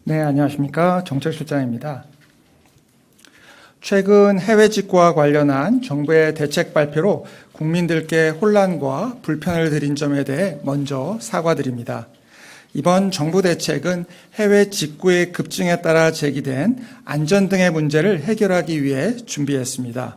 네, 안녕하십니까. 정책실장입니다. 최근 해외 직구와 관련한 정부의 대책 발표로 국민들께 혼란과 불편을 드린 점에 대해 먼저 사과드립니다. 이번 정부 대책은 해외 직구의 급증에 따라 제기된 안전 등의 문제를 해결하기 위해 준비했습니다.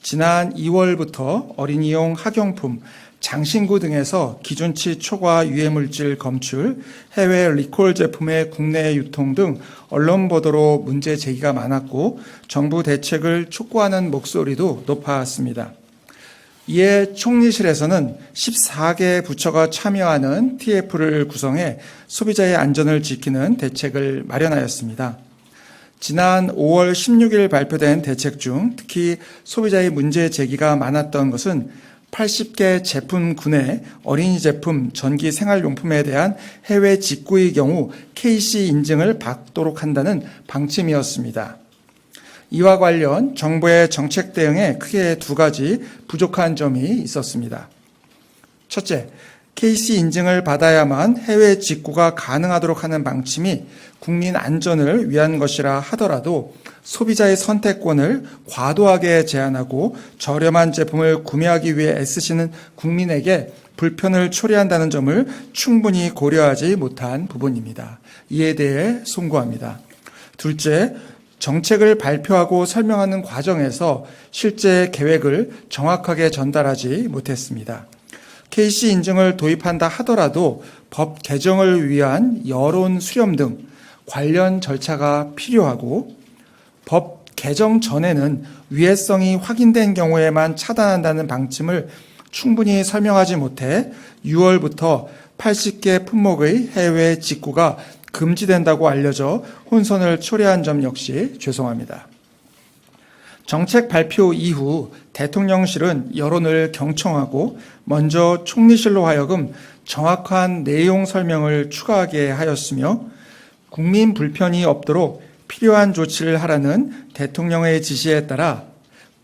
지난 2월부터 어린이용 학용품, 장신구 등에서 기준치 초과 유해물질 검출, 해외 리콜 제품의 국내 유통 등 언론 보도로 문제 제기가 많았고 정부 대책을 촉구하는 목소리도 높았습니다. 이에 총리실에서는 14개 부처가 참여하는 TF를 구성해 소비자의 안전을 지키는 대책을 마련하였습니다. 지난 5월 16일 발표된 대책 중 특히 소비자의 문제 제기가 많았던 것은 80개 제품군의 어린이 제품, 전기 생활용품에 대한 해외 직구의 경우 KC 인증을 받도록 한다는 방침이었습니다. 이와 관련 정부의 정책 대응에 크게 두 가지 부족한 점이 있었습니다. 첫째, KC 인증을 받아야만 해외 직구가 가능하도록 하는 방침이 국민 안전을 위한 것이라 하더라도 소비자의 선택권을 과도하게 제한하고 저렴한 제품을 구매하기 위해 애쓰시는 국민에게 불편을 초래한다는 점을 충분히 고려하지 못한 부분입니다. 이에 대해 송구합니다. 둘째, 정책을 발표하고 설명하는 과정에서 실제 계획을 정확하게 전달하지 못했습니다. KC 인증을 도입한다 하더라도 법 개정을 위한 여론 수렴 등 관련 절차가 필요하고 법 개정 전에는 위해성이 확인된 경우에만 차단한다는 방침을 충분히 설명하지 못해 6월부터 80개 품목의 해외 직구가 금지된다고 알려져 혼선을 초래한 점 역시 죄송합니다. 정책 발표 이후 대통령실은 여론을 경청하고 먼저 총리실로 하여금 정확한 내용 설명을 추가하게 하였으며 국민 불편이 없도록 필요한 조치를 하라는 대통령의 지시에 따라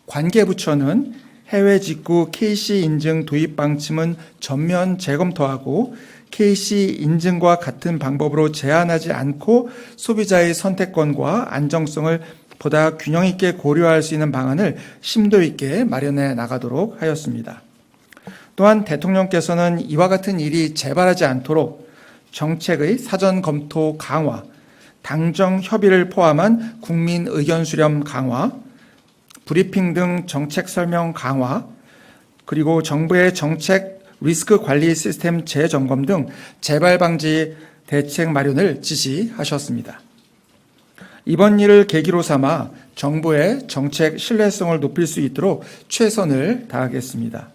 관계부처는 해외 직구 KC 인증 도입 방침은 전면 재검토하고 KC 인증과 같은 방법으로 제한하지 않고 소비자의 선택권과 안정성을 보다 균형 있게 고려할 수 있는 방안을 심도 있게 마련해 나가도록 하였습니다. 또한 대통령께서는 이와 같은 일이 재발하지 않도록 정책의 사전 검토 강화, 당정 협의를 포함한 국민 의견 수렴 강화, 브리핑 등 정책 설명 강화, 그리고 정부의 정책 리스크 관리 시스템 재점검 등 재발 방지 대책 마련을 지시하셨습니다. 이번 일을 계기로 삼아 정부의 정책 신뢰성을 높일 수 있도록 최선을 다하겠습니다.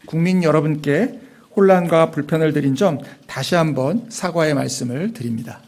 국민 여러분께 혼란과 불편을 드린 점 다시 한번 사과의 말씀을 드립니다.